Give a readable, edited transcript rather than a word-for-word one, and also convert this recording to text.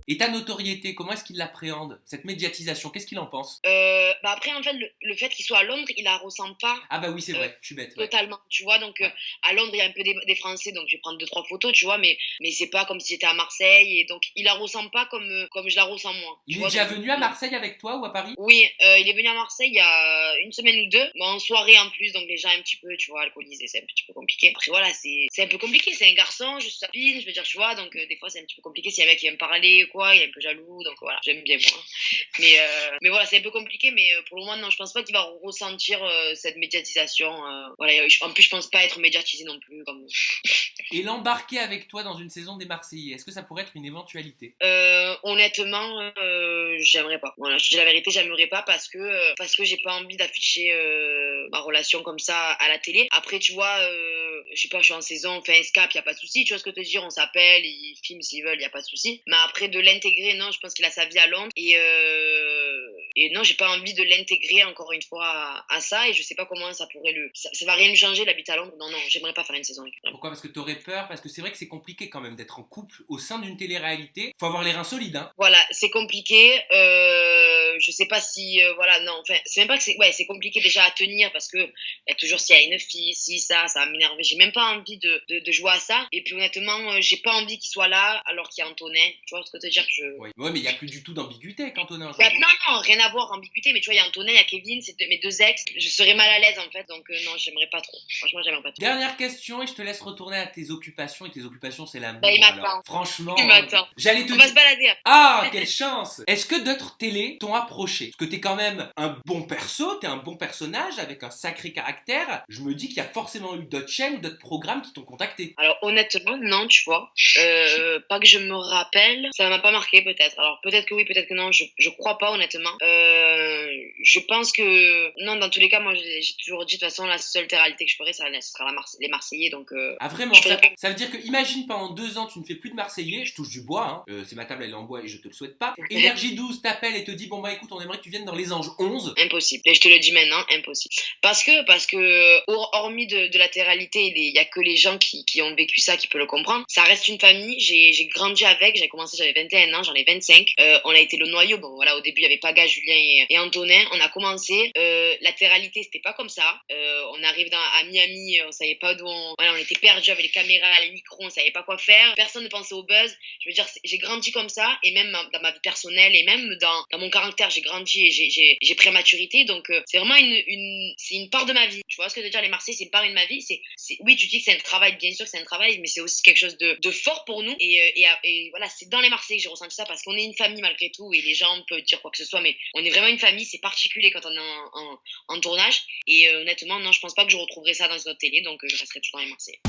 Et ta notoriété, comment est-ce qu'il l'appréhende? Cette médiatisation, qu'est-ce qu'il en pense? Après, en fait, le fait qu'il soit à Londres, il la ressent pas Ah bah oui, c'est euh, vrai, je suis bête, ouais. totalement, tu vois. Donc, Ouais. à Londres, il y a un peu des Français, donc je vais prendre deux, trois photos, tu vois, mais c'est pas comme si j'étais à Marseille. Et donc, il la ressent pas comme je la ressens moi, Il tu est vois. déjà Donc, du venu à coup, non. Marseille avec toi ou à Paris? Oui, il est venu à Marseille il y a une semaine ou deux, mais en soirée en plus, donc déjà un petit peu, tu vois, alcoolisé, c'est un petit peu compliqué. Après voilà, c'est un peu compliqué, c'est un garçon, je suis sa copine, je veux dire, tu vois, donc des fois c'est un petit peu compliqué si un mec il aime parler ou quoi, il est un peu jaloux, donc voilà, j'aime bien moi. Mais voilà, c'est un peu compliqué, mais pour le moment, non, je pense pas qu'il va ressentir cette médiatisation. Voilà, en plus, je pense pas être médiatisé non plus. Et l'embarquer avec toi dans une saison des Marseillais, est-ce que ça pourrait être une éventualité? Honnêtement, j'aimerais pas. Voilà, je te dis la vérité, j'aimerais pas parce que j'ai pas envie d'afficher ma relation comme ça à la télé. Après, tu vois, je sais pas, je suis en saison, on fait un scap, y a pas de souci. Tu vois ce que je veux te dire, on s'appelle, ils filment s'ils veulent, y a pas de souci. Mais après, de l'intégrer, non, je pense qu'il a sa vie à Londres et non, j'ai pas envie de l'intégrer encore une fois à ça et je sais pas comment ça pourrait ça va rien lui changer, l'habiter à Londres. Non, non, j'aimerais pas faire une saison avec lui. Pourquoi? Parce que t'aurais peur? Parce que c'est vrai que c'est compliqué quand même d'être en couple au sein d'une télé-réalité. Faut avoir les reins solides, hein. Voilà, c'est compliqué. Je sais pas si, voilà, non, enfin, c'est même pas que ouais, c'est compliqué déjà à tenir parce que y a toujours s'il y a une fille, si ça va m'énerver. J'ai même pas envie de jouer à ça. Et puis honnêtement, j'ai pas envie qu'il soit là alors qu'il y a Antonin. Tu vois ce que je veux te dire, Oui. Ouais, mais il n'y a plus du tout d'ambiguïté avec Antonin bah, aujourd'hui. non, non, rien à voir, ambiguïté. Mais tu vois, il y a Antonin, il y a Kevin, c'est mes deux ex. Je serais mal à l'aise en fait, donc non, j'aimerais pas trop. Franchement, j'aimerais pas trop. Dernière question et je te laisse retourner à tes occupations. Et tes occupations, c'est Bah, il l'amour. Alors, m'attend. Il franchement, hein, m'attend. j'allais te On va dire. se balader. Ah, quelle chance! Est-ce que d'autres télés t'ont approché? Parce que t'es quand même un bon perso, t'es un bon personnage avec un sacré caractère. Je me dis qu'il y a forcément eu d'autres chaînes ou d'autres programmes qui t'ont contacté. Alors honnêtement, non, tu vois. Pas que je me rappelle, ça m'a pas marqué peut-être. Alors peut-être que oui, peut-être que non, je crois pas honnêtement. Je pense que non, dans tous les cas, moi j'ai toujours dit de toute façon la seule réalité que je ferais, ça sera les Marseillais, donc Ah vraiment, je ferais pas. ça veut dire que imagine pendant 2 ans tu ne fais plus de Marseillais, je touche du bois, hein. C'est ma table elle est en bois et je te le souhaite pas. Énergie 12 t'appelle et te dit bon bah écoute on aimerait que tu viennes dans les Anges 11. Impossible. Et je te le dis maintenant, impossible. Parce que hormis de la réalité, il y a que les gens qui ont vécu ça qui peuvent le comprendre. Ça reste une famille. J'ai grandi avec. J'ai commencé, j'avais 21 ans, j'en ai 25. On a été le noyau. Bon voilà, au début il y avait Paga, Julien et Antonin. On a commencé. La réalité c'était pas comme ça. On arrive à Miami, on savait pas voilà, on était perdus avec les caméras, les micros, on savait pas quoi faire. Personne ne pensait au buzz. Je veux dire, j'ai grandi comme ça et même dans ma vie personnelle et même dans mon caractère, j'ai grandi et j'ai pris la maturité. Donc c'est vraiment c'est une part de ma vie. Tu vois ce que je veux dire, les Marseillais, c'est une part de ma vie. Oui, tu dis que c'est un travail, bien sûr que c'est un travail, mais c'est aussi quelque chose de fort pour nous. Et voilà, c'est dans les Marseillais que j'ai ressenti ça parce qu'on est une famille malgré tout et les gens peuvent dire quoi que ce soit, mais on est vraiment une famille. C'est particulier quand on est en tournage. Et honnêtement, non, je pense pas que je retrouverai ça dans une autre télé, donc je resterai toujours dans les Marseillais.